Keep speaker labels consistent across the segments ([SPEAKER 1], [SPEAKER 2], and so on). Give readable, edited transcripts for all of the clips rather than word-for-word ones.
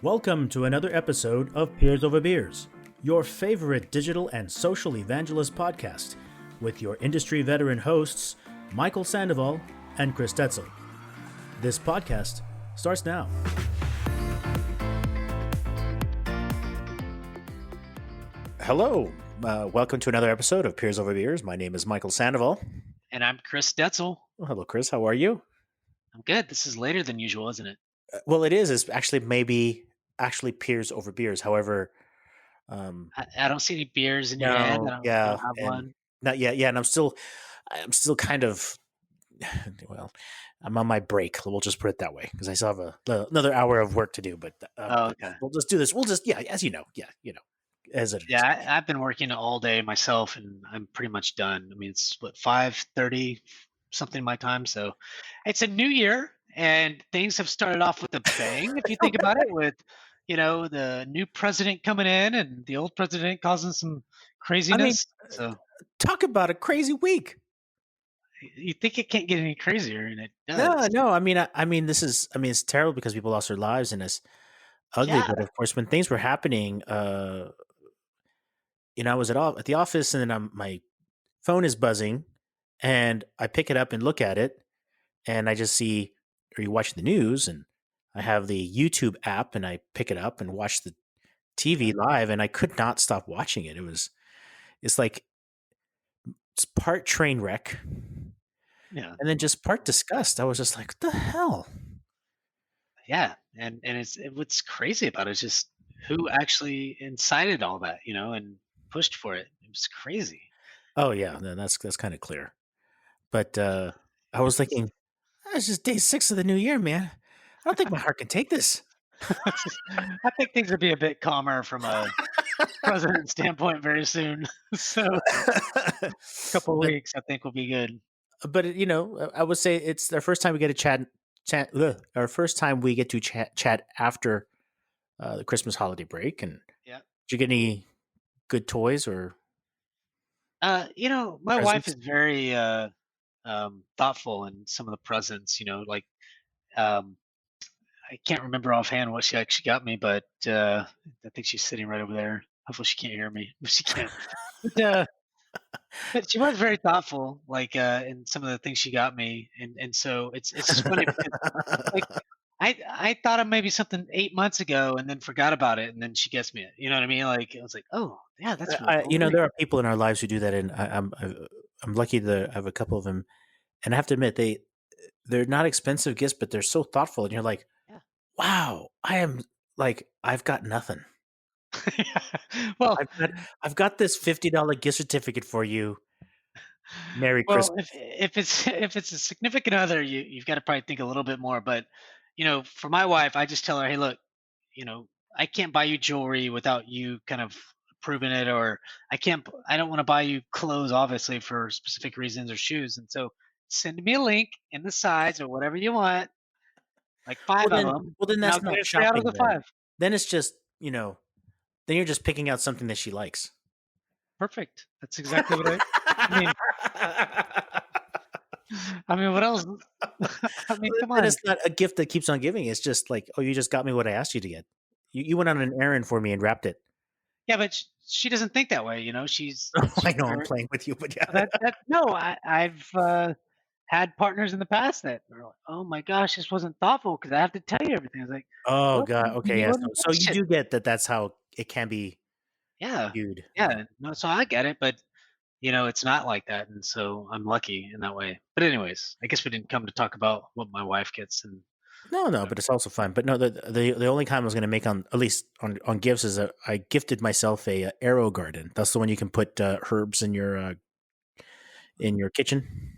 [SPEAKER 1] Welcome to another episode of Peers Over Beers, your favorite digital and social evangelist podcast, with your industry veteran hosts, Michael Sandoval and Chris Tetzel. This podcast starts now. Hello, welcome to another episode of Peers Over Beers. My name is Michael Sandoval.
[SPEAKER 2] And I'm Chris Detzel.
[SPEAKER 1] Well, hello, Chris. How are you?
[SPEAKER 2] I'm good. This is later than usual, isn't it?
[SPEAKER 1] Well, it is. It's actually maybe Peers Over Beers. However,
[SPEAKER 2] I don't see any beers in your hand. I don't have
[SPEAKER 1] and
[SPEAKER 2] one.
[SPEAKER 1] not yet. Yeah, and I'm still kind of, well, I'm on my break. We'll just put it that way because I still have another hour of work to do. But
[SPEAKER 2] Okay.
[SPEAKER 1] we'll just do this. We'll just, as you know, as it is.
[SPEAKER 2] Yeah, I've been working all day myself, and I'm pretty much done. I mean, it's what 5:30 something my time. So it's a new year, and things have started off with a bang. If you think about it, with the new president coming in and the old president causing some craziness. So
[SPEAKER 1] talk about a crazy week.
[SPEAKER 2] you think it can't get any crazier, and it does.
[SPEAKER 1] No. I mean, it's terrible because people lost their lives and it's ugly.
[SPEAKER 2] Yeah.
[SPEAKER 1] But of course, when things were happening, I was at the office, and then my phone is buzzing, and I pick it up and look at it, and I just see, are you watching the news? And I have the YouTube app, and I pick it up and watch the TV live, and I could not stop watching it. It's like it's part train wreck,
[SPEAKER 2] Yeah.
[SPEAKER 1] and then just part disgust. I was just like, what the hell?
[SPEAKER 2] Yeah, and what's crazy about it is just who actually incited all that, and pushed for it. It was crazy.
[SPEAKER 1] Oh yeah, then that's kind of clear. But I was thinking, it's just day 6 of the new year, man. I don't think my heart can take this.
[SPEAKER 2] I think things will be a bit calmer from a president standpoint very soon. So a couple of weeks, I think, will be good.
[SPEAKER 1] But I would say it's our first time we get to our first time we get to chat after the Christmas holiday break. And
[SPEAKER 2] Yeah.
[SPEAKER 1] did you get any good toys or?
[SPEAKER 2] My
[SPEAKER 1] Presents?
[SPEAKER 2] wife is very thoughtful in some of the presents. Like um, I can't remember offhand what she actually got me, but I think she's sitting right over there. Hopefully, she can't hear me. If she can, but, but she was very thoughtful, like in some of the things she got me, and so it's just funny because like I thought of maybe something 8 months ago and then forgot about it, and then she gets me it. You know what I mean? Like I was like, oh yeah, that's really cool.
[SPEAKER 1] There are people in our lives who do that, and I'm lucky to have a couple of them. And I have to admit, they're not expensive gifts, but they're so thoughtful, and you're like,
[SPEAKER 2] Yeah.
[SPEAKER 1] wow, I've got nothing.
[SPEAKER 2] Well,
[SPEAKER 1] I've got this $50 gift certificate for you. Merry
[SPEAKER 2] well,
[SPEAKER 1] Christmas.
[SPEAKER 2] if it's a significant other, you've got to probably think a little bit more. But for my wife, I just tell her, hey, look, I can't buy you jewelry without you kind of approving it, or I don't want to buy you clothes, obviously, for specific reasons, or shoes. And so send me a link in the size or whatever you want, like five of them.
[SPEAKER 1] Well, then
[SPEAKER 2] And I'll
[SPEAKER 1] that's
[SPEAKER 2] get
[SPEAKER 1] not
[SPEAKER 2] it 3 out of
[SPEAKER 1] shopping.
[SPEAKER 2] the 5.
[SPEAKER 1] Then it's just then you're just picking out something that she likes.
[SPEAKER 2] Perfect. That's exactly what I mean. I mean, what else? I mean, come
[SPEAKER 1] And
[SPEAKER 2] on.
[SPEAKER 1] it's not a gift that keeps on giving. It's just like, oh, you just got me what I asked you to get. You went on an errand for me and wrapped it.
[SPEAKER 2] Yeah, but she doesn't think that way. She's
[SPEAKER 1] I know I'm
[SPEAKER 2] very,
[SPEAKER 1] playing with you, but yeah.
[SPEAKER 2] no. I've had partners in the past that were like, "Oh my gosh, this wasn't thoughtful because I have to tell you everything." I was like,
[SPEAKER 1] Oh
[SPEAKER 2] "What?
[SPEAKER 1] God. Okay.
[SPEAKER 2] You
[SPEAKER 1] Yeah.
[SPEAKER 2] wouldn't
[SPEAKER 1] So you
[SPEAKER 2] mention-"
[SPEAKER 1] do get that. That's how it can be
[SPEAKER 2] Yeah,
[SPEAKER 1] viewed.
[SPEAKER 2] yeah. No, so I get it, but it's not like that, and so I'm lucky in that way. But anyways, I guess we didn't come to talk about what my wife gets, and
[SPEAKER 1] No, but it's also fun. But no, the only comment I was going to make on, at least on gifts, is that I gifted myself a Arrow Garden. That's the one you can put herbs in your kitchen.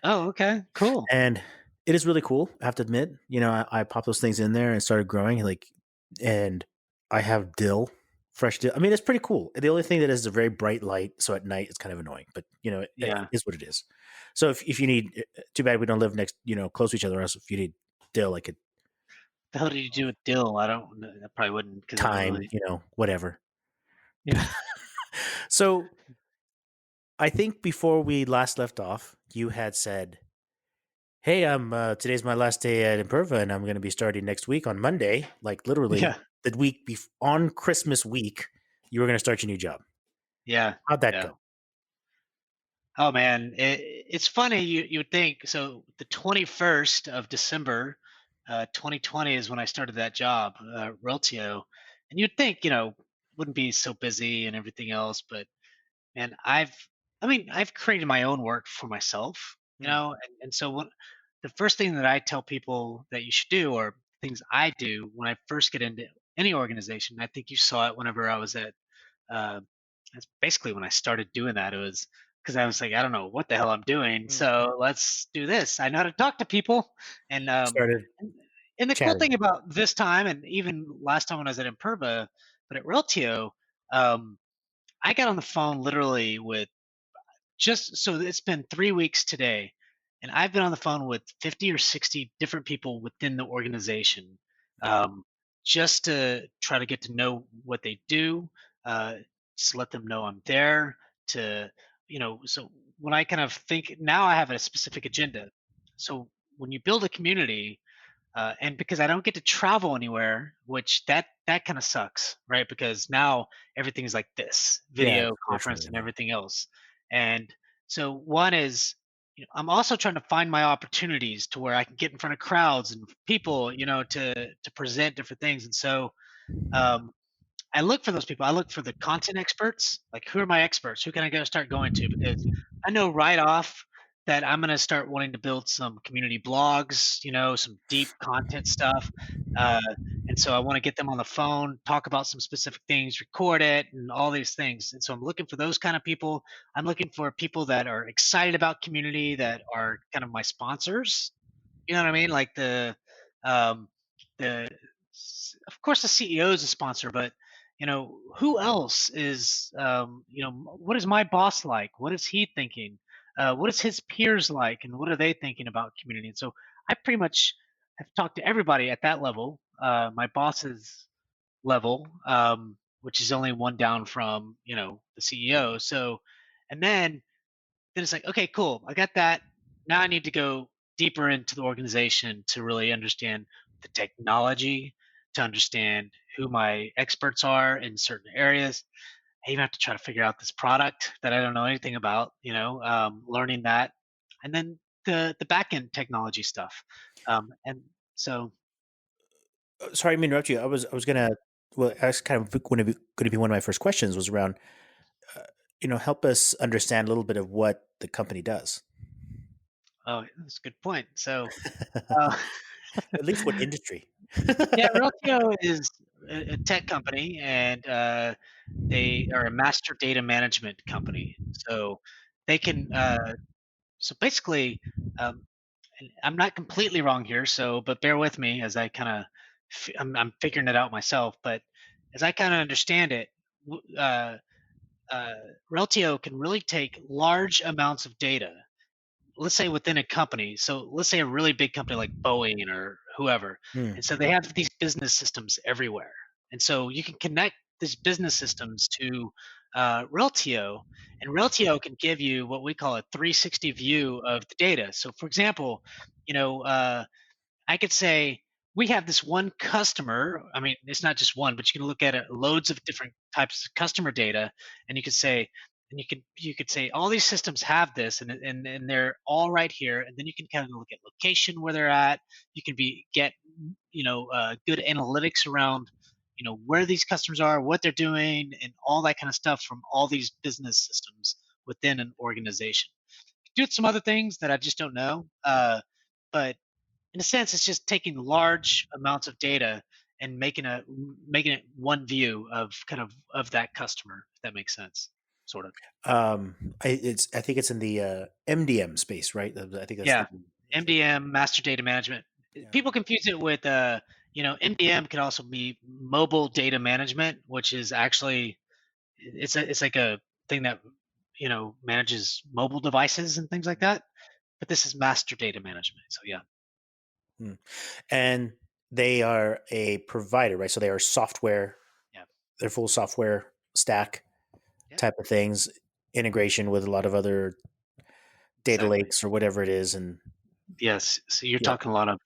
[SPEAKER 2] oh, okay, cool.
[SPEAKER 1] And it is really cool. I have to admit, I pop those things in there and started growing, and I have dill, fresh dill. I mean, it's pretty cool. The only thing that is a very bright light, so at night it's kind of annoying, but it
[SPEAKER 2] Yeah.
[SPEAKER 1] is what it is. So if you need, too bad we don't live next, close to each other. Or else if you need dill, I could
[SPEAKER 2] The hell did you do with dill? I don't. I probably wouldn't because I don't
[SPEAKER 1] time,
[SPEAKER 2] really.
[SPEAKER 1] whatever.
[SPEAKER 2] Yeah.
[SPEAKER 1] So I think before we last left off, you had said, "Hey, today's my last day at Imperva, and I'm going to be starting next week on Monday, like literally
[SPEAKER 2] Yeah.
[SPEAKER 1] the on Christmas week, you were going to start your new job.
[SPEAKER 2] Yeah,
[SPEAKER 1] How'd that
[SPEAKER 2] yeah.
[SPEAKER 1] go?
[SPEAKER 2] Oh man, it's funny. You would think so. The 21st of December, 2020 is when I started that job, Reltio, and you'd think wouldn't be so busy and everything else, but man, I've created my own work for myself,
[SPEAKER 1] Hmm.
[SPEAKER 2] and so the first thing that I tell people that you should do, or things I do when I first get into any organization, I think you saw it whenever I was at uh, that's basically when I started doing that. It was because I was like, I don't know what the hell I'm doing,
[SPEAKER 1] Hmm.
[SPEAKER 2] so let's do this. I know how to talk to people, and
[SPEAKER 1] Started
[SPEAKER 2] and, and the cool
[SPEAKER 1] chatting.
[SPEAKER 2] thing about this time, and even last time when I was at Imperva, but at Reltio, um, I got on the phone literally with just so it's been 3 weeks today, and I've been on the phone with 50 or 60 different people within the organization, um, just to try to get to know what they do, uh, just let them know I'm there. To so when I kind of think now, I have a specific agenda. So when you build a community, and because I don't get to travel anywhere, which that kind of sucks, right? Because now everything's like this,
[SPEAKER 1] Yeah,
[SPEAKER 2] video
[SPEAKER 1] it's virtual.
[SPEAKER 2] conference and everything else. And so one is, I'm also trying to find my opportunities to where I can get in front of crowds and people, to present different things. And so um, I look for those people. I look for the content experts. Like, who are my experts? Who can I go start going to? Because I know right off that I'm going to start wanting to build some community blogs, some deep content stuff. Uh, and so I want to get them on the phone, talk about some specific things, record it, and all these things. And so I'm looking for those kind of people. I'm looking for people that are excited about community, that are kind of my sponsors. You know what I mean? Like um, the of course the CEO is a sponsor, but who else is what is my boss like? What is he thinking? What is his peers like, and what are they thinking about community? And so I pretty much have talked to everybody at that level, my boss's level, which is only one down from the CEO. So, and then it's like, okay, cool, I got that. Now I need to go deeper into the organization to really understand the technology, to understand who my experts are in certain areas. I even have to try to figure out this product that I don't know anything about, learning that. And then the back end technology stuff. And so,
[SPEAKER 1] Sorry, I didn't interrupt you. I was gonna. Well, that's kind of going to be one of my first questions was around. Uh, help us understand a little bit of what the company does.
[SPEAKER 2] oh, that's a good point. So,
[SPEAKER 1] At
[SPEAKER 2] uh,
[SPEAKER 1] least what industry?
[SPEAKER 2] yeah, Reltio is a tech company, and they are a master data management company. So they can, so basically, um, and I'm not completely wrong here, so but bear with me as I kind of, I'm figuring it out myself. But as I kind of understand it, uh, Reltio can really take large amounts of data, let's say within a company. So let's say a really big company like Boeing or whoever.
[SPEAKER 1] Hmm.
[SPEAKER 2] And so they have these business systems everywhere. And so you can connect these business systems to Reltio, and Reltio can give you what we call a 360 view of the data. So, for example, you know, uh, I could say we have this one customer. I mean, it's not just one, but you can look at it, loads of different types of customer data, and you could say, and you could say all these systems have this, and they're all right here. And then you can kind of look at location where they're at. You can get good analytics around where these customers are, what they're doing, and all that kind of stuff from all these business systems within an organization. Do some other things that I just don't know, but in a sense, it's just taking large amounts of data and making it one view of kind of that customer, if that makes sense, sort of.
[SPEAKER 1] I think it's in the MDM space, right? I think that's
[SPEAKER 2] Yeah,
[SPEAKER 1] the.
[SPEAKER 2] MDM, master data management.
[SPEAKER 1] Yeah.
[SPEAKER 2] People confuse it with MDM can also be mobile data management, which is actually it's like a thing that manages mobile devices and things like that. But this is master data management. So yeah,
[SPEAKER 1] Hmm. And they are a provider, right? So they are software.
[SPEAKER 2] yeah,
[SPEAKER 1] They're full software stack
[SPEAKER 2] yeah,
[SPEAKER 1] type of things, integration with a lot of other data
[SPEAKER 2] exactly.
[SPEAKER 1] lakes or whatever it is, and
[SPEAKER 2] Yes. So you're
[SPEAKER 1] yeah.
[SPEAKER 2] talking a lot of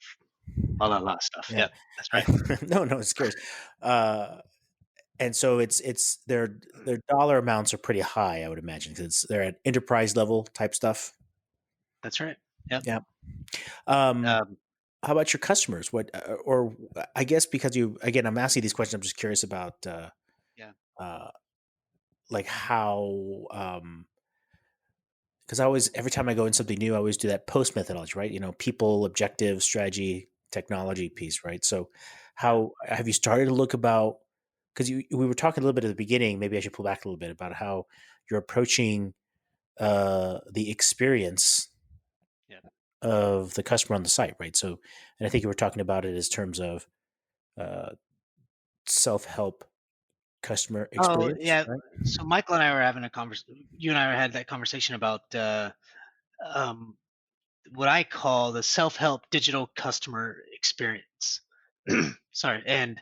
[SPEAKER 2] all that lot of stuff.
[SPEAKER 1] Yeah.
[SPEAKER 2] Yep, that's right.
[SPEAKER 1] No, no, it's curious. Uh, and so it's their dollar amounts are pretty high, I would imagine, because they're at enterprise level type stuff.
[SPEAKER 2] That's right. Yep.
[SPEAKER 1] Yeah. Um,
[SPEAKER 2] Um,
[SPEAKER 1] how about your customers? What, or I guess because you again, I'm asking these questions. I'm just curious about
[SPEAKER 2] yeah.
[SPEAKER 1] uh, like how because I always every time I go in something new, I always do that post methodology, right? People, objective, strategy, technology piece, right? So,
[SPEAKER 2] Yeah.
[SPEAKER 1] how have you started to look about? Because we were talking a little bit at the beginning. Maybe I should pull back a little bit about how you're approaching the experience
[SPEAKER 2] Yeah.
[SPEAKER 1] of the customer on the site, right? So, and I think you were talking about it as terms of uh, self help customer
[SPEAKER 2] Oh,
[SPEAKER 1] experience,
[SPEAKER 2] yeah.
[SPEAKER 1] right?
[SPEAKER 2] So Michael and I were having a conversation. You and I had that conversation about um, what I call the self-help digital customer experience. Sorry, and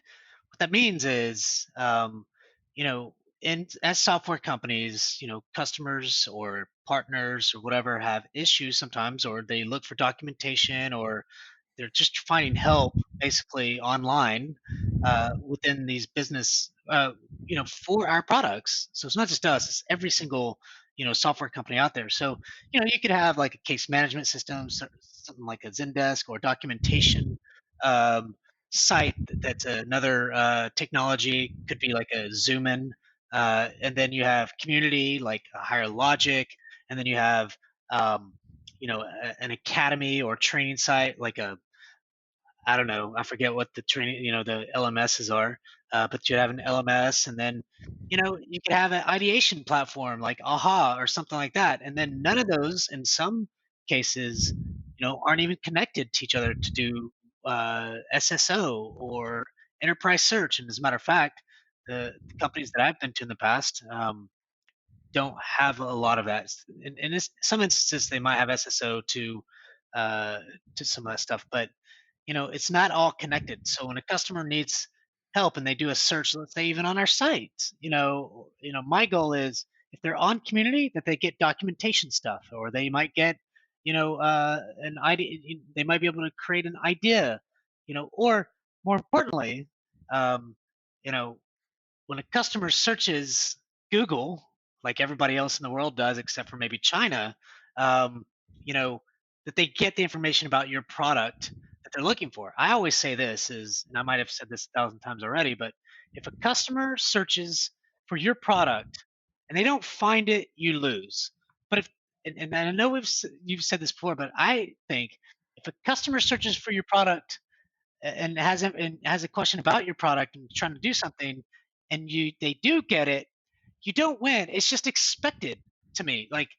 [SPEAKER 2] what that means is, you know, in as software companies, customers or partners or whatever have issues sometimes, or they look for documentation, or they're just finding help basically online within these business, for our products. So it's not just us; it's every single software company out there. So you could have like a case management system, something like a Zendesk, or documentation um, site that's another technology. Could be like a Zoom in, and then you have community like a Higher Logic, and then you have an academy or training site like a I don't know. I forget what the training, the LMSs are, but you have an LMS, and then, you could have an ideation platform like AHA or something like that. And then none of those, in some cases, aren't even connected to each other to do SSO or enterprise search. And as a matter of fact, the companies that I've been to in the past don't have a lot of that. In some instances, they might have SSO uh, to some of that stuff, but it's not all connected. So when a customer needs help and they do a search, let's say even on our site, my goal is if they're on community that they get documentation stuff, or they might get, an idea. They might be able to create an idea, or more importantly, um, you know, when a customer searches Google, like everybody else in the world does, except for maybe China, um, you know, that they get the information about your product that they're looking for. I always say this is, and I might have said this 1,000 times already, but if a customer searches for your product and they don't find it, you lose. But if, and I know you've said this before, but I think if a customer searches for your product and has a question about your product and trying to do something, and they do get it, you don't win. It's just expected to me. Like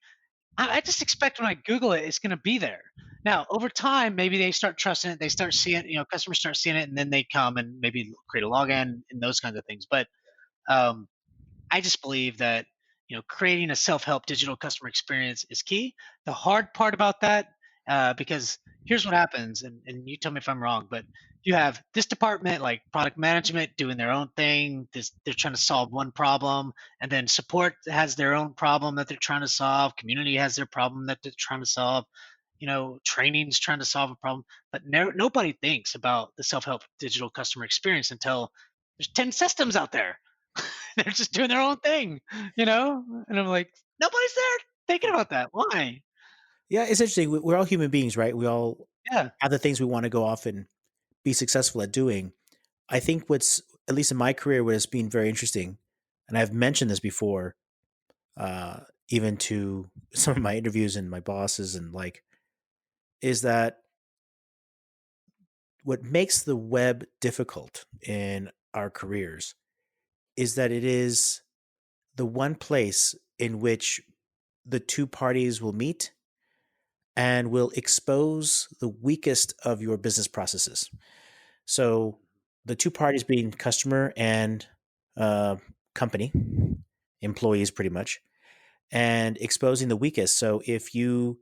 [SPEAKER 2] I just expect when I Google it, it's going to be there. Now, over time, maybe they start trusting it. They start seeing it. Customers start seeing it, and then they come and maybe create a login and those kinds of things. But um, I just believe that creating a self-help digital customer experience is key. The hard part about that, because here's what happens, and you tell me if I'm wrong, but you have this department like product management doing their own thing. They're trying to solve one problem, and then support has their own problem that they're trying to solve. Community has their problem that they're trying to solve. Training's trying to solve a problem, but nobody thinks about the self-help digital customer experience until there's 10 systems out there. They're just doing their own thing, And I'm like, nobody's there thinking about that. Why?
[SPEAKER 1] Yeah, it's interesting. We're all human beings, right? We all
[SPEAKER 2] Yeah.
[SPEAKER 1] have the things we want to go off and be successful at doing. I think what's at least in my career, what has been very interesting, and I've mentioned this before, uh, even to some of my interviews and my bosses, and like, is that what makes the web difficult in our careers is that it is the one place in which the two parties will meet and will expose the weakest of your business processes. So the two parties being customer and uh, company, employees pretty much, and exposing the weakest. So if you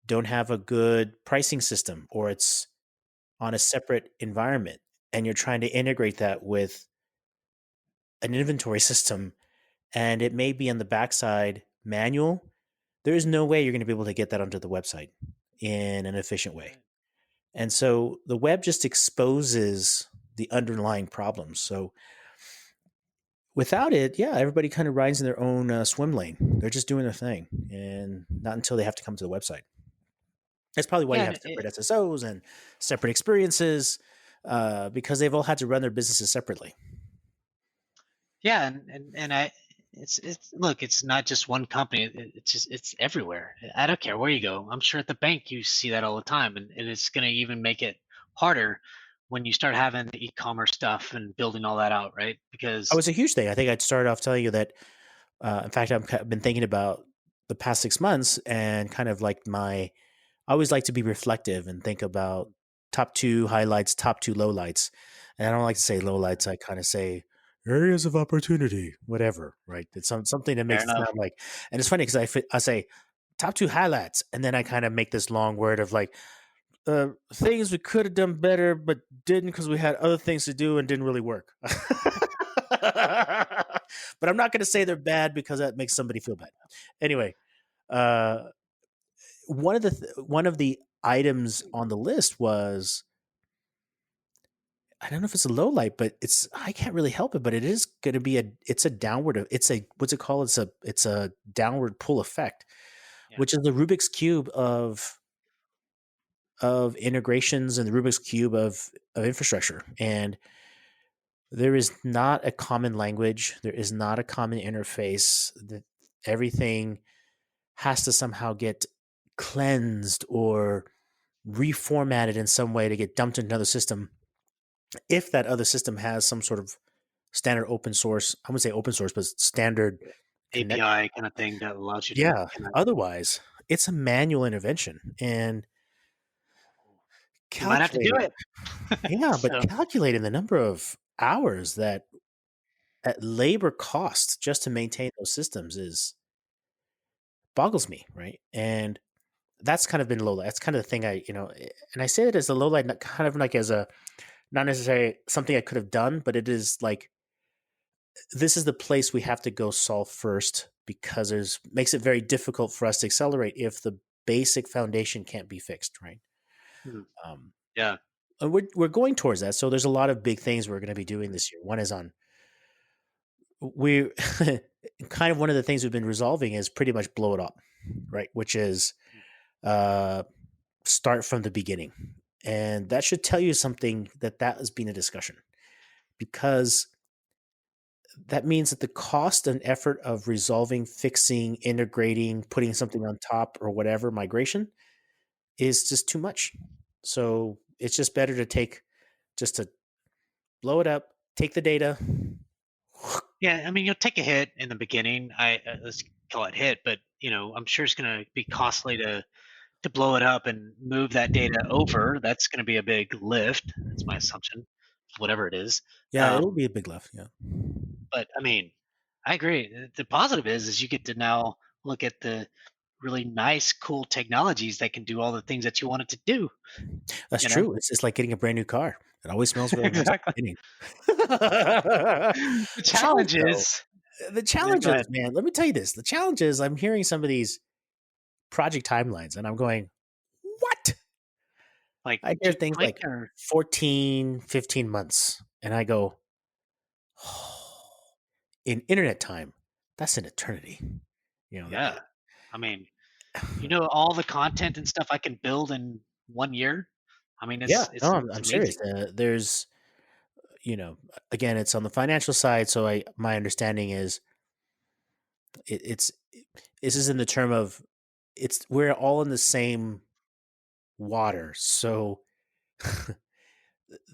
[SPEAKER 1] don't have a good pricing system or it's on a separate environment and you're trying to integrate that with an inventory system and it may be on the backside manual, there is no way you're going to be able to get that onto the website in an efficient way.
[SPEAKER 2] Right.
[SPEAKER 1] And so the web just exposes the underlying problems. So without it, yeah, everybody kind of rides in their own swim lane. They're just doing their thing, and not until they have to come to the website. That's probably why
[SPEAKER 2] Yeah,
[SPEAKER 1] you
[SPEAKER 2] and
[SPEAKER 1] have separate SSOs and separate experiences, because they've all had to run their businesses separately.
[SPEAKER 2] yeah, and it's look, it's not just one company. It's just it's everywhere. I don't care where you go. I'm sure at the bank you see that all the time, and it's going to even make it harder when you start having the e-commerce stuff and building all that out, right?
[SPEAKER 1] That
[SPEAKER 2] Because
[SPEAKER 1] was a huge thing. I think I'd start off telling you that. In fact, I've been thinking about the past 6 months and kind of like I always like to be reflective and think about top two highlights, top two lowlights. And I don't like to say lowlights. I kind of say areas of opportunity, whatever, right? It's something that
[SPEAKER 2] fair
[SPEAKER 1] makes it
[SPEAKER 2] enough.
[SPEAKER 1] sound like, and it's funny because I say top two highlights. And then I kind of make this long word of like, things we could have done better, but didn't because we had other things to do and didn't really work. But I'm not going to say they're bad because that makes somebody feel bad. Anyway, uh, one of the items on the list was, I don't know if it's a low light, but it's I can't really help it, but it is going to be a downward, it's a what's it called? It's a downward pull effect,
[SPEAKER 2] Yeah.
[SPEAKER 1] which is the Rubik's cube of integrations and the Rubik's cube of infrastructure. And there is not a common language. There is not a common interface. That everything has to somehow get cleansed or reformatted in some way to get dumped into another system. If that other system has some sort of standard open source, I wouldn't say open source, but standard connection.
[SPEAKER 2] API kind of thing that allows you to
[SPEAKER 1] Yeah.
[SPEAKER 2] connect.
[SPEAKER 1] Otherwise, it's a manual intervention and
[SPEAKER 2] You might have to do
[SPEAKER 1] calculating.
[SPEAKER 2] it.
[SPEAKER 1] Yeah, but
[SPEAKER 2] So
[SPEAKER 1] calculating the number of hours that at labor costs just to maintain those systems is boggles me, right? And that's kind of been low light. That's kind of the thing and I say that as a low light, not kind of like as a not necessarily something I could have done, but it is like this is the place we have to go solve first because there's makes it very difficult for us to accelerate if the basic foundation can't be fixed, right?
[SPEAKER 2] hmm,
[SPEAKER 1] Um,
[SPEAKER 2] yeah,
[SPEAKER 1] and we're going towards that. So there's a lot of big things we're going to be doing this year. One is on we kind of one of the things we've been resolving is pretty much blow it up, right? Which is uh, start from the beginning, and that should tell you something that has been a discussion because that means that the cost and effort of resolving, fixing, integrating, putting something on top or whatever migration is just too much. So it's just better to just to blow it up, take the data.
[SPEAKER 2] yeah. I mean, you'll take a hit in the beginning. Let's call it hit, but I'm sure it's going to be costly to blow it up and move that data over. That's going to be a big lift. That's my assumption, whatever it is.
[SPEAKER 1] Yeah, it'll
[SPEAKER 2] Um,
[SPEAKER 1] be a big lift. Yeah.
[SPEAKER 2] but I mean, I agree. The positive is you get to now look at the really nice, cool technologies that can do all the things that you want it to do.
[SPEAKER 1] That's
[SPEAKER 2] You know,
[SPEAKER 1] true. It's just like getting a brand new car. It always smells really nice at
[SPEAKER 2] exactly.
[SPEAKER 1] the beginning.
[SPEAKER 2] The
[SPEAKER 1] The challenge,
[SPEAKER 2] challenge
[SPEAKER 1] though,
[SPEAKER 2] is,
[SPEAKER 1] the
[SPEAKER 2] yeah,
[SPEAKER 1] challenge
[SPEAKER 2] go
[SPEAKER 1] is,
[SPEAKER 2] ahead.
[SPEAKER 1] man, let me tell you this. The challenge is I'm hearing some of these project timelines and I'm going, what?
[SPEAKER 2] Like
[SPEAKER 1] I hear
[SPEAKER 2] too
[SPEAKER 1] things
[SPEAKER 2] quick
[SPEAKER 1] like
[SPEAKER 2] or
[SPEAKER 1] 14, 15 months. And I go, oh, in internet time, that's an eternity. You know,
[SPEAKER 2] yeah. I mean, all the content and stuff I can build in 1 year. I mean,
[SPEAKER 1] yeah, no,
[SPEAKER 2] it's
[SPEAKER 1] I'm serious.
[SPEAKER 2] amazing.
[SPEAKER 1] There's, you know, again, it's on the financial side. So my understanding is it's this is in the term of we're all in the same water. So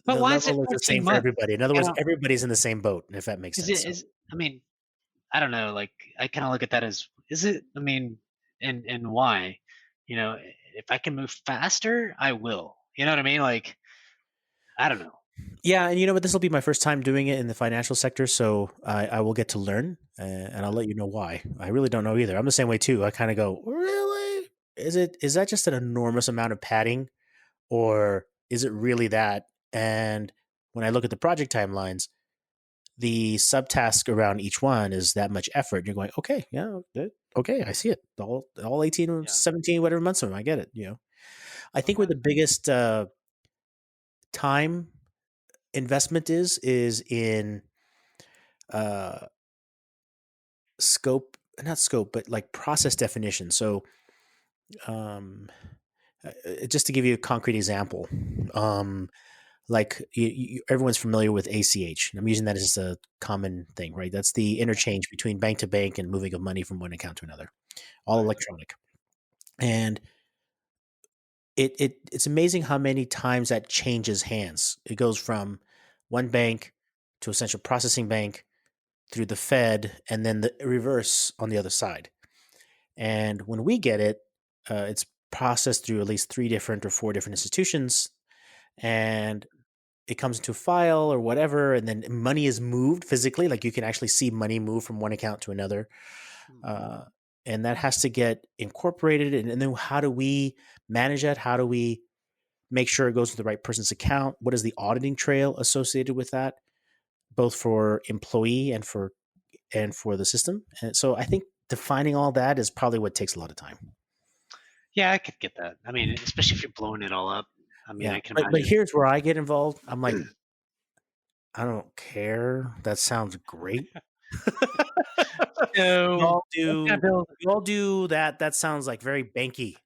[SPEAKER 2] But
[SPEAKER 1] the
[SPEAKER 2] why is it
[SPEAKER 1] level is the
[SPEAKER 2] 14
[SPEAKER 1] same for
[SPEAKER 2] months?
[SPEAKER 1] everybody. In other
[SPEAKER 2] You
[SPEAKER 1] words,
[SPEAKER 2] know,
[SPEAKER 1] everybody's in the same boat, if that makes
[SPEAKER 2] is
[SPEAKER 1] sense.
[SPEAKER 2] it
[SPEAKER 1] So
[SPEAKER 2] is I mean, I don't know, like I kind of look at that as is it I mean, and why? If I can move faster, I will. You know what I mean? Like, I don't know.
[SPEAKER 1] yeah, and you know what? This will be my first time doing it in the financial sector, so I will get to learn, and I'll let you know why. I really don't know either. I'm the same way too. I kind of go, really? Is that just an enormous amount of padding, or is it really that? And when I look at the project timelines, the subtask around each one is that much effort. You're going, okay, yeah, okay, I see it. All 18 or
[SPEAKER 2] Yeah.
[SPEAKER 1] 17, whatever months of them, I get it. I think we're
[SPEAKER 2] Okay.
[SPEAKER 1] the biggest. time investment is in uh, scope, not scope, but like process definition. So, um, just to give you a concrete example, like everyone's familiar with ACH. I'm using that as a common thing, right? That's the interchange between bank to bank and moving of money from one account to another, all
[SPEAKER 2] Right.
[SPEAKER 1] electronic. And it's amazing how many times that changes hands. It goes from one bank to a central processing bank through the Fed and then the reverse on the other side. And when we get it, it's processed through at least three different or four different institutions, and it comes into a file or whatever, and then money is moved physically. Like you can actually see money move from one account to another.
[SPEAKER 2] Mhm.
[SPEAKER 1] Uh, and that has to get incorporated. And then how do we manage that? How do we make sure it goes to the right person's account? What is the auditing trail associated with that, both for employee and for the system? And so I think defining all that is probably what takes a lot of time.
[SPEAKER 2] Yeah, I could get that. I mean, especially if you're blowing it all up. I mean,
[SPEAKER 1] Yeah,
[SPEAKER 2] I can
[SPEAKER 1] but
[SPEAKER 2] imagine.
[SPEAKER 1] here's where I get involved. I'm like, I don't care. That sounds great.
[SPEAKER 2] So,
[SPEAKER 1] Y'all
[SPEAKER 2] what kind of
[SPEAKER 1] do
[SPEAKER 2] bill?
[SPEAKER 1] y'all do that. That sounds like very banky.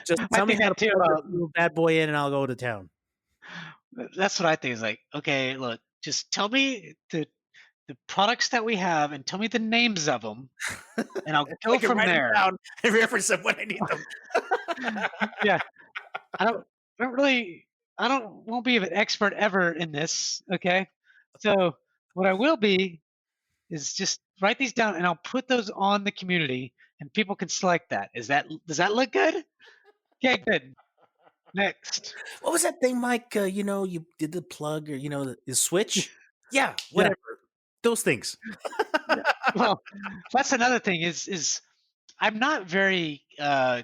[SPEAKER 1] Just
[SPEAKER 2] I
[SPEAKER 1] tell me
[SPEAKER 2] think
[SPEAKER 1] how to
[SPEAKER 2] that too
[SPEAKER 1] plug this
[SPEAKER 2] about.
[SPEAKER 1] little bad boy in, and I'll go to town.
[SPEAKER 2] That's what I think is like. Okay, look, just tell me the products that we have and tell me the names of them, and I'll
[SPEAKER 1] I
[SPEAKER 2] go
[SPEAKER 1] can
[SPEAKER 2] from
[SPEAKER 1] write them
[SPEAKER 2] there.
[SPEAKER 1] down and reference them when I need them.
[SPEAKER 2] Yeah, I don't really. I don't won't be an expert ever in this. Okay, so what I will be is just write these down, and I'll put those on the community, and people can select that. Does that look good? Okay, good. Next.
[SPEAKER 1] What was that thing, Mike? You did the plug or the switch. Yeah,
[SPEAKER 2] Yeah,
[SPEAKER 1] whatever. Those things.
[SPEAKER 2] yeah. Well, that's another thing is I'm not very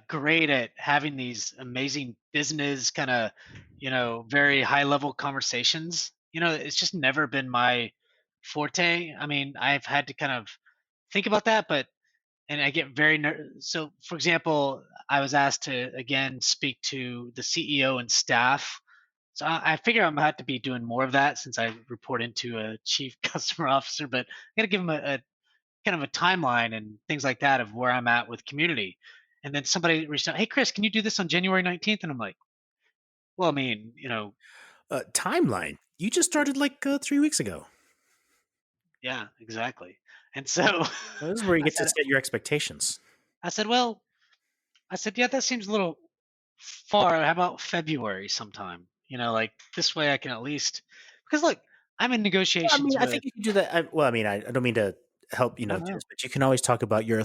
[SPEAKER 2] great at having these amazing business kind of, very high level conversations. It's just never been my forte. I mean, I've had to kind of think about that, but and I get very so. For example, I was asked to again speak to the CEO and staff. So I figure I'm gonna have to be doing more of that since I report into a chief customer officer. But I got to give them a kind of a timeline and things like that of where I'm at with community. And then somebody reached out, "Hey, Chris, can you do this on January 19th?" And I'm like, "Well, I mean,
[SPEAKER 1] Timeline. You just started like 3 weeks ago.
[SPEAKER 2] yeah, exactly." And so
[SPEAKER 1] This is where you
[SPEAKER 2] I
[SPEAKER 1] get to
[SPEAKER 2] said,
[SPEAKER 1] set your expectations.
[SPEAKER 2] I said, well, yeah, that seems a little far. How about February sometime? Like this way I can at least, because look, I'm in
[SPEAKER 1] I mean,
[SPEAKER 2] negotiations
[SPEAKER 1] I
[SPEAKER 2] with.
[SPEAKER 1] think you can do that. Well, I mean, I don't mean to help
[SPEAKER 2] No,
[SPEAKER 1] Jess,
[SPEAKER 2] no.
[SPEAKER 1] but you can always talk about your.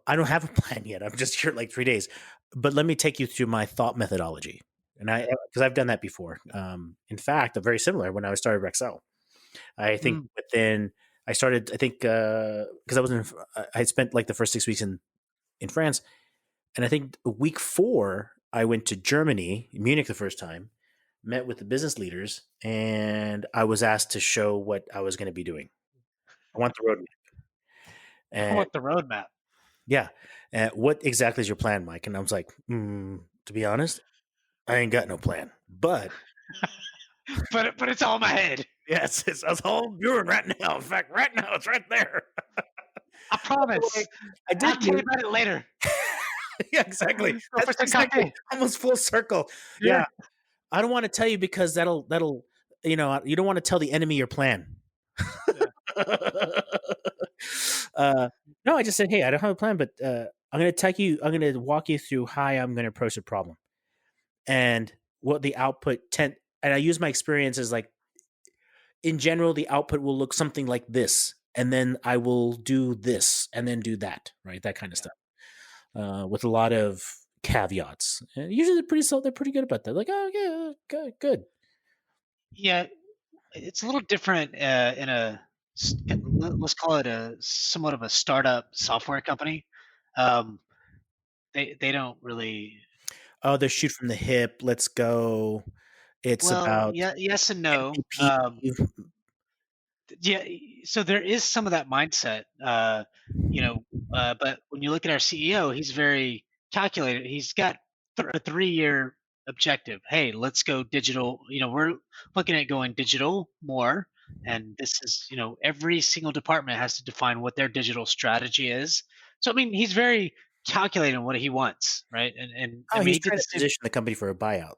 [SPEAKER 1] I don't have a plan yet. I'm just here like 3 days, but let me take you through my thought methodology, and I
[SPEAKER 2] Okay.
[SPEAKER 1] because I've done that before. In fact, I'm very similar when I started Rexel. I think
[SPEAKER 2] Mm,
[SPEAKER 1] within I started. I think because I was in. I had spent like the first 6 weeks in France, and I think week 4 I went to Germany, Munich, the first time. Met with the business leaders, and I was asked to show what I was going to be doing. I want the roadmap.
[SPEAKER 2] I
[SPEAKER 1] And
[SPEAKER 2] want the roadmap,
[SPEAKER 1] yeah, what exactly is your plan, Mike? And I was like, to be honest, I ain't got no plan. But
[SPEAKER 2] but it's all in my head.
[SPEAKER 1] yes, it's all doing right now. In fact, right now it's right there.
[SPEAKER 2] I
[SPEAKER 1] By the way,
[SPEAKER 2] promise.
[SPEAKER 1] I
[SPEAKER 2] I'll
[SPEAKER 1] did
[SPEAKER 2] tell you
[SPEAKER 1] do.
[SPEAKER 2] about it later.
[SPEAKER 1] Yeah, exactly.
[SPEAKER 2] Go
[SPEAKER 1] That's
[SPEAKER 2] for some
[SPEAKER 1] exactly
[SPEAKER 2] coffee.
[SPEAKER 1] almost full circle.
[SPEAKER 2] Yeah.
[SPEAKER 1] Yeah, I don't want to tell you because that'll you don't want to tell the enemy your plan.
[SPEAKER 2] Yeah.
[SPEAKER 1] uh, no, I just said, hey, I don't have a plan, but I'm going to walk you through how I'm going to approach the problem and what the and I use my experience as like, in general, the output will look something like this. And then I will do this and then do that, right? That kind of
[SPEAKER 2] Yeah.
[SPEAKER 1] stuff, with a lot of caveats. And usually they're pretty good about that. Like, oh yeah, good, good.
[SPEAKER 2] Yeah, it's a little different in let's call it a somewhat of a startup software company. Um, they don't really.
[SPEAKER 1] Oh, they shoot from the hip. Let's go. It's
[SPEAKER 2] Well,
[SPEAKER 1] about
[SPEAKER 2] yeah, yes and no.
[SPEAKER 1] MVP.
[SPEAKER 2] Yeah, so there is some of that mindset. You know, But when you look at our CEO, he's very calculated. He's got a 3-year objective. Hey, let's go digital. We're looking at going digital more. And this is, every single department has to define what their digital strategy is. So, I mean, he's very calculated on what he wants, right? And I
[SPEAKER 1] Oh,
[SPEAKER 2] mean,
[SPEAKER 1] he's
[SPEAKER 2] he did
[SPEAKER 1] trying
[SPEAKER 2] the
[SPEAKER 1] to
[SPEAKER 2] same.
[SPEAKER 1] position the company for a buyout.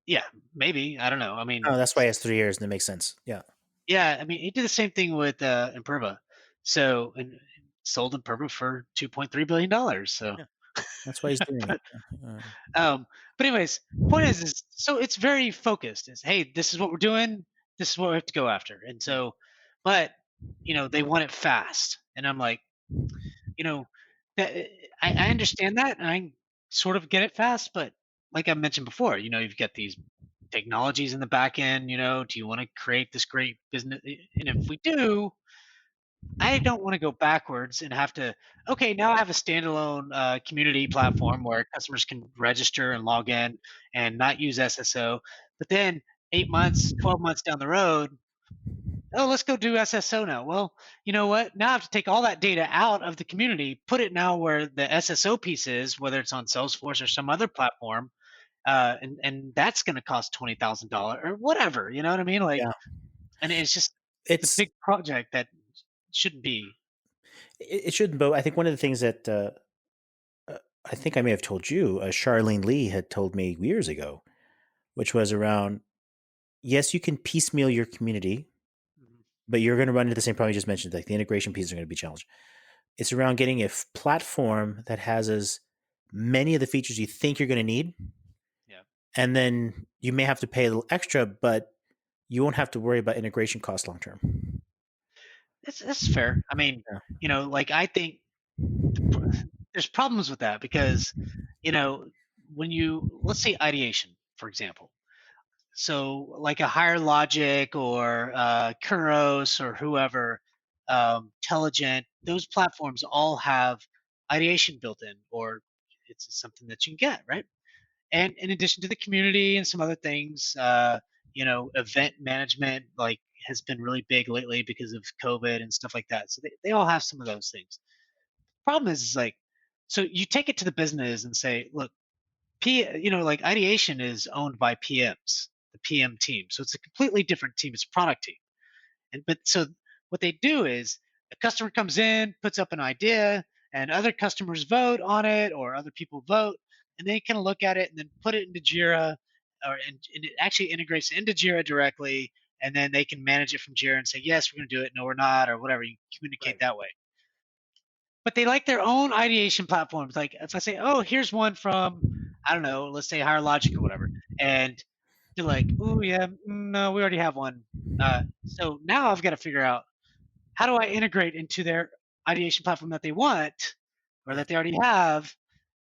[SPEAKER 2] Yeah, maybe. I don't know. I mean,
[SPEAKER 1] Oh, that's why he has 3 years, and it makes sense. Yeah.
[SPEAKER 2] yeah, I mean, he did the same thing with Imperva. So, and sold Imperva for $2.3 billion. So,
[SPEAKER 1] Yeah. That's why he's doing it.
[SPEAKER 2] Um, but anyways, point is so it's very focused. Is hey, this is what we're doing. This is what we have to go after. And so, but they want it fast, and I'm like, you know, that I understand that, and I sort of get it fast. But like I mentioned before, you've got these technologies in the back end. Do you want to create this great business? And if we do, I don't want to go backwards and have to, okay, now I have a standalone community platform where customers can register and log in and not use SSO. But then 8 months, 12 months down the road, oh, let's go do SSO now. Well, you know what? Now I have to take all that data out of the community, put it now where the SSO piece is, whether it's on Salesforce or some other platform. And that's going to cost $20,000 or whatever. You know what I mean? Like,
[SPEAKER 1] Yeah.
[SPEAKER 2] and it's a
[SPEAKER 1] It's
[SPEAKER 2] big project that shouldn't be.
[SPEAKER 1] it shouldn't, but I think one of the things that I think I may have told you, Charlene Lee had told me years ago, which was around, yes, you can piecemeal your community,
[SPEAKER 2] Mhm.
[SPEAKER 1] but you're going to run into the same problem you just mentioned. Like the integration pieces are going to be challenged. It's around getting a platform that has as many of the features you think you're going to need,
[SPEAKER 2] Yeah.
[SPEAKER 1] and then you may have to pay a little extra, but you won't have to worry about integration costs long term.
[SPEAKER 2] That's fair. I mean,
[SPEAKER 1] Yeah.
[SPEAKER 2] like I think the, there's problems with that because, you know, when you let's say ideation, for example. So like a Higher Logic or Kuros or whoever, Intelligent, those platforms all have ideation built in, or it's something that you can get, right? And in addition to the community and some other things, event management like has been really big lately because of COVID and stuff like that. So they all have some of those things. Problem is like, so you take it to the business and say, look, like ideation is owned by PMs, the PM team. So it's a completely different team. It's a product team. But so what they do is a customer comes in, puts up an idea, and other customers vote on it, or other people vote, and they can look at it and then put it into Jira, and it actually integrates into Jira directly, and then they can manage it from Jira and say, yes, we're going to do it, no, we're not, or whatever. You communicate
[SPEAKER 1] Right.
[SPEAKER 2] that way. But they like their own ideation platforms. Like if I say, oh, here's one from, I don't know, let's say Higher Logic or whatever, and they're like, oh yeah, no, we already have one. So now I've got to figure out how do I integrate into their ideation platform that they want or
[SPEAKER 1] Yeah.
[SPEAKER 2] that they already have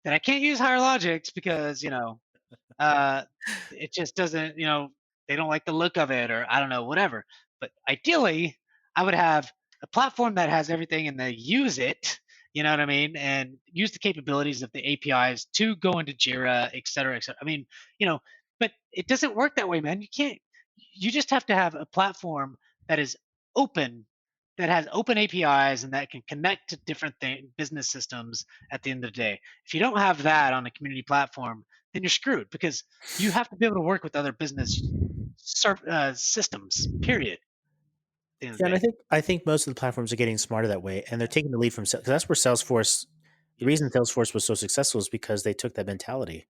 [SPEAKER 2] that I can't use Higher Logics because, uh, it just doesn't, they don't like the look of it or I don't know, whatever. But ideally, I would have a platform that has everything and they use it, you know what I mean? And use the capabilities of the APIs to go into Jira, et cetera, et cetera. I mean, you know, but it doesn't work that way, man. You just have to have a platform that is open, that has open APIs and that can connect to different business systems at the end of the day. If you don't have that on a community platform, then you're screwed because you have to be able to work with other business systems. Period. At the end of
[SPEAKER 1] Yeah,
[SPEAKER 2] the
[SPEAKER 1] and
[SPEAKER 2] day.
[SPEAKER 1] I think most of the platforms are getting smarter that way, and they're taking the lead from because that's where Salesforce. The reason
[SPEAKER 2] Yes.
[SPEAKER 1] Salesforce was so successful is because they took that mentality.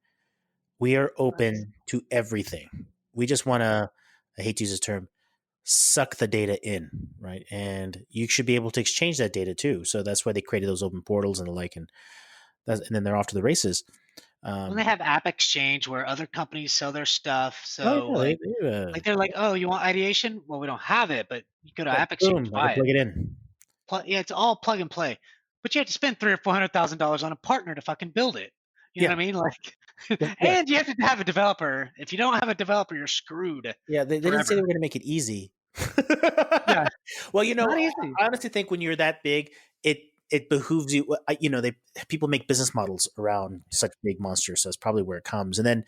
[SPEAKER 1] We are
[SPEAKER 2] Nice.
[SPEAKER 1] open to everything. We just want to. I hate to use this term, suck the data in, right? And you should be able to exchange that data too. So that's why they created those open portals and the like, and then they're off to the races.
[SPEAKER 2] When they
[SPEAKER 1] Um,
[SPEAKER 2] have App Exchange where other companies sell their stuff,
[SPEAKER 1] oh
[SPEAKER 2] so
[SPEAKER 1] yeah,
[SPEAKER 2] like they're like, oh, you want ideation? Well, we don't have it, but you go to
[SPEAKER 1] but
[SPEAKER 2] App Exchange to
[SPEAKER 1] boom, I can
[SPEAKER 2] buy it.
[SPEAKER 1] plug it in.
[SPEAKER 2] Yeah, it's all plug and play. But you have to spend 300,000 or 400,000 on a partner to fucking build it. You know
[SPEAKER 1] Yeah,
[SPEAKER 2] what I mean? Like,
[SPEAKER 1] yeah,
[SPEAKER 2] and you have to have a developer. If you don't have a developer, you're screwed
[SPEAKER 1] yeah. They didn't say they
[SPEAKER 2] forever.
[SPEAKER 1] were going to make it easy.
[SPEAKER 2] Yeah,
[SPEAKER 1] Well,
[SPEAKER 2] it's not easy.
[SPEAKER 1] I honestly think when you're that big, it it behooves you. They people make business models around
[SPEAKER 2] Yeah,
[SPEAKER 1] such big monsters, so that's probably where it comes. And then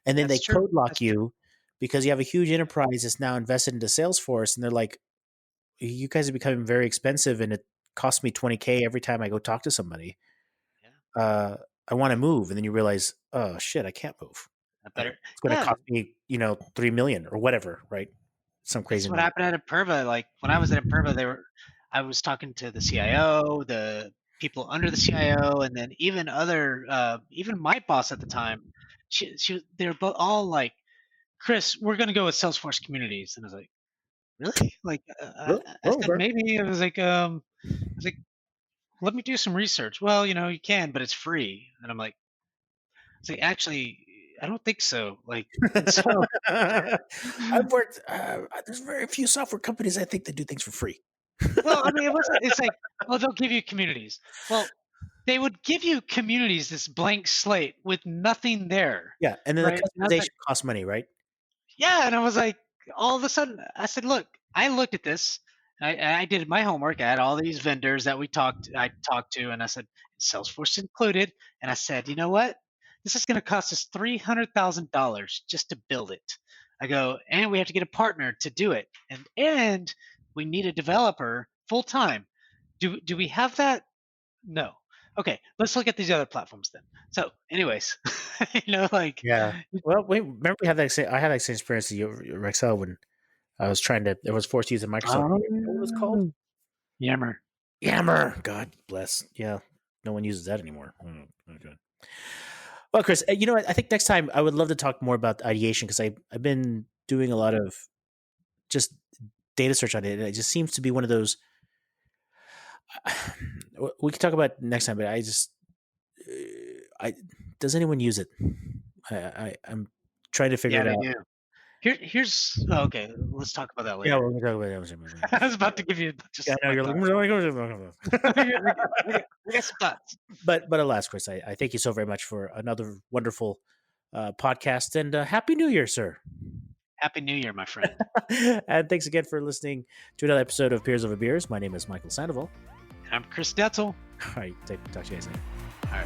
[SPEAKER 1] they
[SPEAKER 2] that's true.
[SPEAKER 1] code lock
[SPEAKER 2] That's true.
[SPEAKER 1] you because you have a huge enterprise that's now invested into Salesforce, and they're like, you guys are becoming very expensive, and costs me $20K every time I go talk to somebody.
[SPEAKER 2] Yeah.
[SPEAKER 1] I want to move, and then you realize, oh shit, I can't move.
[SPEAKER 2] I better.
[SPEAKER 1] It's going to
[SPEAKER 2] Yeah,
[SPEAKER 1] cost me, $3 million or whatever, right? Some
[SPEAKER 2] that's
[SPEAKER 1] crazy
[SPEAKER 2] what
[SPEAKER 1] number.
[SPEAKER 2] happened at Imperva. Like when I was at Imperva, I was talking to the CIO, the people under the CIO, and then even my boss at the time. They're both all like, Chris, we're going to go with Salesforce Communities. And I was like, really? Like, I said,
[SPEAKER 1] Okay.
[SPEAKER 2] maybe. I was like, let me do some research. Well, you can, but it's free. And it's like, actually, I don't think so. Like, and so,
[SPEAKER 1] I've worked. There's very few software companies I think that do things for free.
[SPEAKER 2] well, I mean, it's like, well, they'll give you communities. Well, they would give you communities, this blank slate with nothing there,
[SPEAKER 1] Yeah, and then the
[SPEAKER 2] right? And I was
[SPEAKER 1] customization
[SPEAKER 2] like,
[SPEAKER 1] costs money, right?
[SPEAKER 2] yeah, and I was like, all of a sudden, I said, look, I looked at this. I did my homework. I had all these vendors that I talked to, and I said, Salesforce included. And I said, you know what? This is going to cost us $300,000 just to build it. I go, and we have to get a partner to do it, and we need a developer full time. Do we have that? No. Okay, let's look at these other platforms then. So, anyways, like,
[SPEAKER 1] Yeah. Well, wait. Remember we had that same. I had that same experience at Rexel when I was trying to. I was forced to use a Microsoft. What was it called?
[SPEAKER 2] Yammer.
[SPEAKER 1] Yammer. God bless. Yeah. No one uses that anymore. Okay. Well, Chris, I think next time I would love to talk more about ideation because I've been doing a lot of just data search on it, and it just seems to be one of those. We can talk about it next time, but I does anyone use it? I'm trying to figure
[SPEAKER 2] Yeah,
[SPEAKER 1] it
[SPEAKER 2] they
[SPEAKER 1] out.
[SPEAKER 2] do. Here's okay. Let's talk about that
[SPEAKER 1] Yeah,
[SPEAKER 2] later.
[SPEAKER 1] we're gonna talk about it.
[SPEAKER 2] I was about to give you
[SPEAKER 1] Yeah,
[SPEAKER 2] just
[SPEAKER 1] I know
[SPEAKER 2] my
[SPEAKER 1] you're
[SPEAKER 2] thoughts.
[SPEAKER 1] like.
[SPEAKER 2] I got some thoughts.
[SPEAKER 1] But alas, Chris, I thank you so very much for another wonderful podcast, and Happy New Year, sir.
[SPEAKER 2] Happy New Year, my friend.
[SPEAKER 1] And thanks again for listening to another episode of Peers Over Beers. My name is Michael Sandoval.
[SPEAKER 2] I'm Chris Detzel.
[SPEAKER 1] All right, talk to you guys later.
[SPEAKER 2] All right.